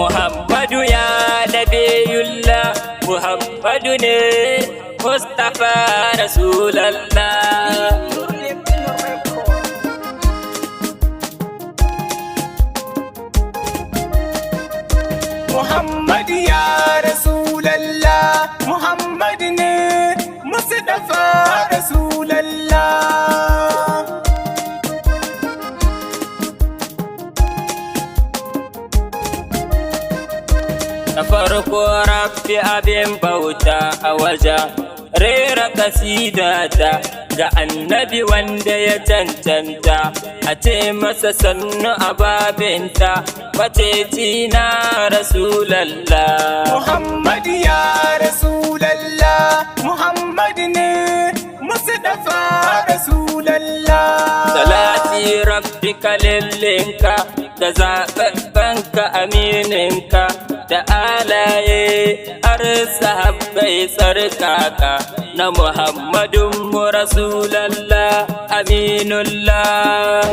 Muhammadu ya Nabiyullah, Muhammadu ne Mustafa Rasulallah. Muhammad ya Rasulallah, Muhammad ne Mustafa Rasulallah. Na farko rabbi abin bauta a waja rera kasidata ga annabi wanda ya cancanta a ce masa sannu a babinta maceci na Rasulallah. Muhammad ya Rasulallah, Muhammad ne Mustafa Rasulallah. Salati rabbi kalillinka da zaɓaɓɓenka amininka da alaye har sahabbai tsarkaka na Muhammadun mu Rasulallah aminullah.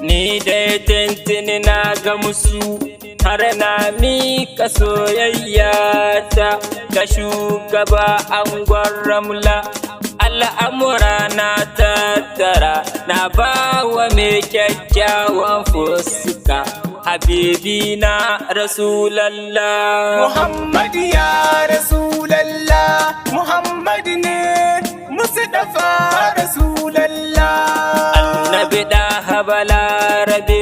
Ni dai tintini na ga musu har na mika soyayya ta ga shugaba angon Ramla. Al'amura na tattara na bawa mai kyakkyawan fuska habibi na Rasulallah. Muhammad ya Rasulallah, Muhammad ne Mustafa Rasulallah. Annabi da Balarabe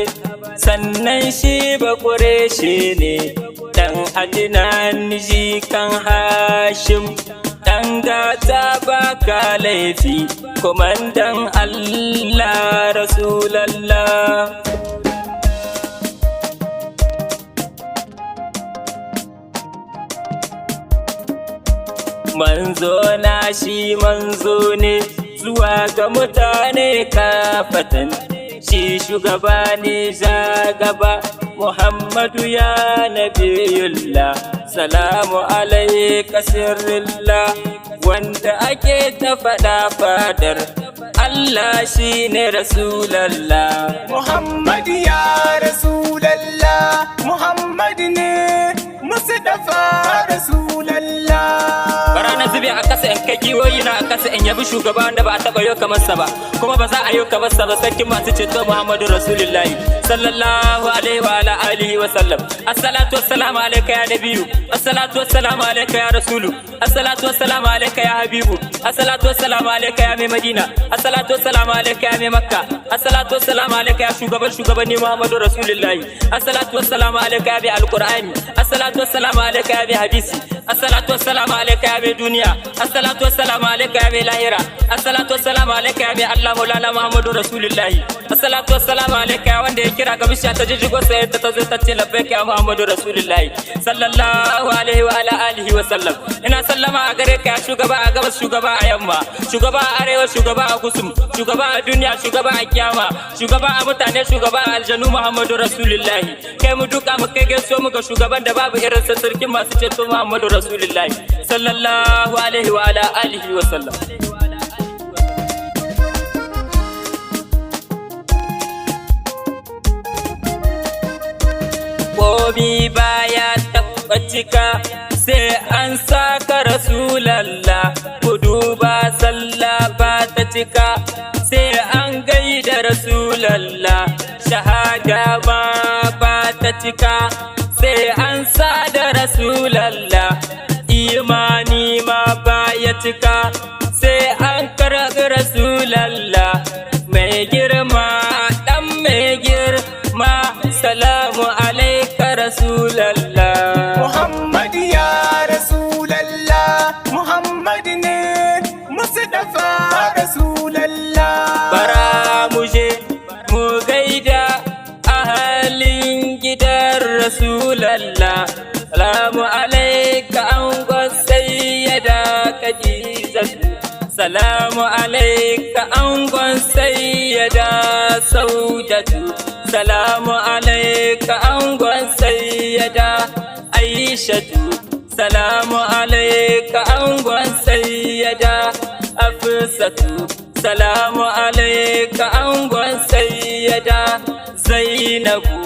sannan shi Bakureshi ne, dan Adnan jikan Hashim, dan gata baka laifi komandan Allah Rasulallah. Manzo na shi manzo ne zuwa ga mutane kafatan, shi shugaba ne gaba Muhammadu ya Nabiyullah. Salamu alaika sirrillah wanda ake ta faɗa fadar Allah shi ne Rasulallah. Muhammad ya Rasulallah, Muhammad ne Mustafa Rasulallah. Bara na zube a kasa in kai giwoyi na a kasa in yabi shugaba wanda ba a taɓa yau kamar sa ba, kuma ba za a yau kamar sa ba, sarkin masu ceto Muhammadu Rasulullahi sallallahu alaihi wa ala alihi wa sallam. Assalatu wassalamu alayka ya nabiyyu, assalatu wassalamu alayka ya rasulu, assalatu wassalamu alayka ya habibu, assalatu wassalamu alayka ya mai Madina, assalatu wassalamu alayka ya mai Makka, assalatu wassalamu alayka ya shugabanni Muhammadu Rasulullahi, assalatu wassalamu alayka ya bi alqur'ani, assalatu wassalamu alayka ya bi hadisi, assalatu wassalamu alayka ya mai duniya, assalatu wassalamu alayka ya mai lahira, assalatu wassalamu alayka ya mai Allah Maulana Muhammadu Rasulullahi, assalatu wassalamu alayka ya wanda ya kira ga bishiya ta jijjigo sai ta zo ta ce labbaika ya Muhammadu Rasulullahi sallallahu alaihi wa ala alihi wa sallam. Ina sallama a gare ka ya shugaba a gabas, shugaba a yamma, shugaba a arewa, shugaba a gusum, shugaba a duniya, shugaba a kiyama, shugaba a mutane, shugaba a aljanu Muhammadu Rasulullahi. Kai mu duka mu kai gaisuwa mu ga shugaban da babu irin sa, sarkin masu ceto Muhammadu Rasulullahi sallallahu alaihi wa ala alihi wa sallam. Komi baya taɓa cika sai an saka Rasulallah, ku duba sallah ba ta cika sai an gaida Rasulallah, shahada ma ba ta cika sai an sada Rasulallah, imani ma baya cika sai an karɓi Rasulallah, mai girma ɗan mai girma. Salamu alaika Rasulallah. Muhammad ya Rasulallah, Muhammad ne Mustafa Rasulallah. Bara mu je mu gaida ahalin gidan Rasulallah. Salamu alaika angon sayyada Khadijatu. Salamu alaika angon sayyada Saudatu. Salamu alaika angon sayyada Aishatu. Salamu alaika angon sayyada Hafsatu. salamu alaika angon sayyada Zainabu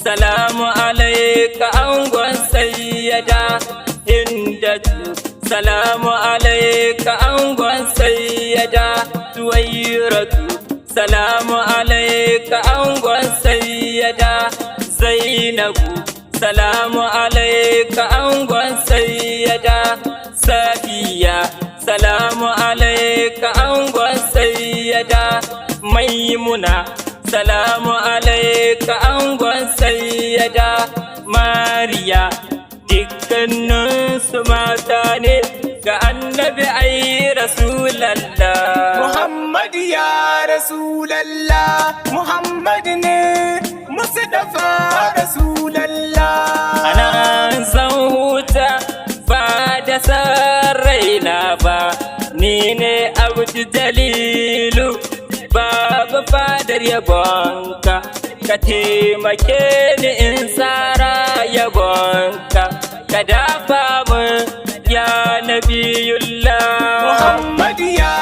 salamu alaika angon sayyada Hindatu salamu alaika angon sayyada Tuwairatu salamu alaika angon sayyada Zainabu salamu alaika angon sayyada Safiya salamu alaika angon sayyada Maimuna salamu alaika angon sayyada Mariya dukkaninsu mata ne ga annabi ai rasulallah Muhammad ya rasulallah Muhammad ne Mustafa rasulallah ana zan huta ba da sarraina ba ni ne abdu dalilu babu fadar yabonka ka taimake ni in tsara yabonka ka dafa mun ya nabiyullah Muhammad ya